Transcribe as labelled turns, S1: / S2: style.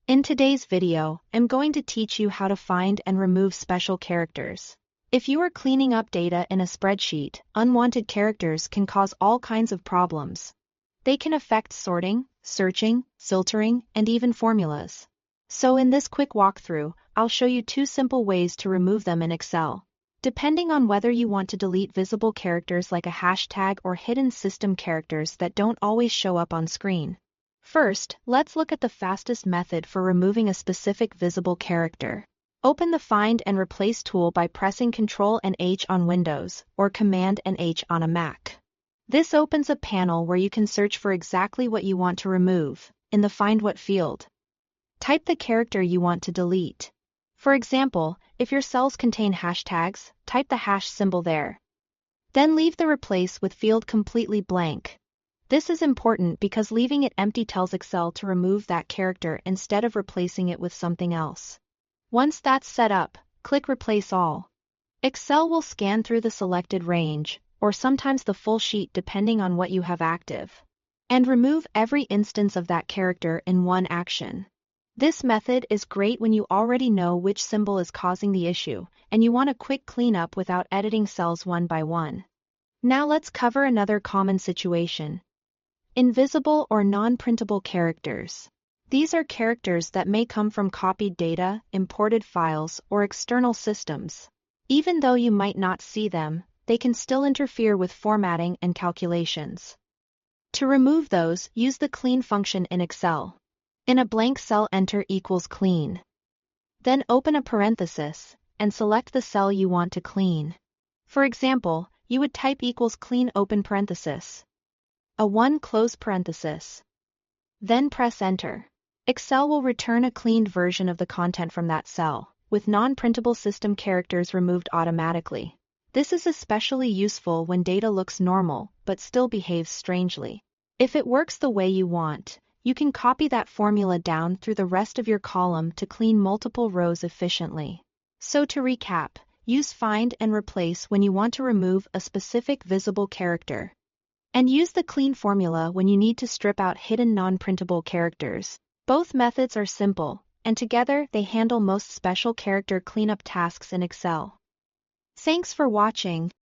S1: In today's video, I'm going to teach you how to find and remove special characters. If you are cleaning up data in a spreadsheet, unwanted characters can cause all kinds of problems. They can affect sorting, searching, filtering, and even formulas. So in this quick walkthrough, I'll show you 2 simple ways to remove them in Excel. Depending on whether you want to delete visible characters like a hashtag or hidden system characters that don't always show up on screen. First, let's look at the fastest method for removing a specific visible character. Open the Find and Replace tool by pressing Ctrl and H on Windows or Command and H on a Mac. This opens a panel where you can search for exactly what you want to remove in the Find What field. Type the character you want to delete. For example, if your cells contain hashtags, type the hash symbol there. Then leave the Replace with field completely blank. This is important because leaving it empty tells Excel to remove that character instead of replacing it with something else. Once that's set up, click Replace All. Excel will scan through the selected range, or sometimes the full sheet depending on what you have active, and remove every instance of that character in one action. This method is great when you already know which symbol is causing the issue, and you want a quick cleanup without editing cells one by one. Now let's cover another common situation. Invisible or non-printable characters. These are characters that may come from copied data, imported files, or external systems. Even though you might not see them, they can still interfere with formatting and calculations. To remove those, use the Clean function in Excel. In a blank cell, enter =clean. Then open a parenthesis, and select the cell you want to clean. For example, you would type =clean open parenthesis. A 1 close parenthesis. Then press Enter. Excel will return a cleaned version of the content from that cell, with non-printable system characters removed automatically. This is especially useful when data looks normal, but still behaves strangely. If it works the way you want, you can copy that formula down through the rest of your column to clean multiple rows efficiently. So to recap, use Find and Replace when you want to remove a specific visible character. And use the Clean formula when you need to strip out hidden non-printable characters. Both methods are simple, and together they handle most special character cleanup tasks in Excel. Thanks for watching.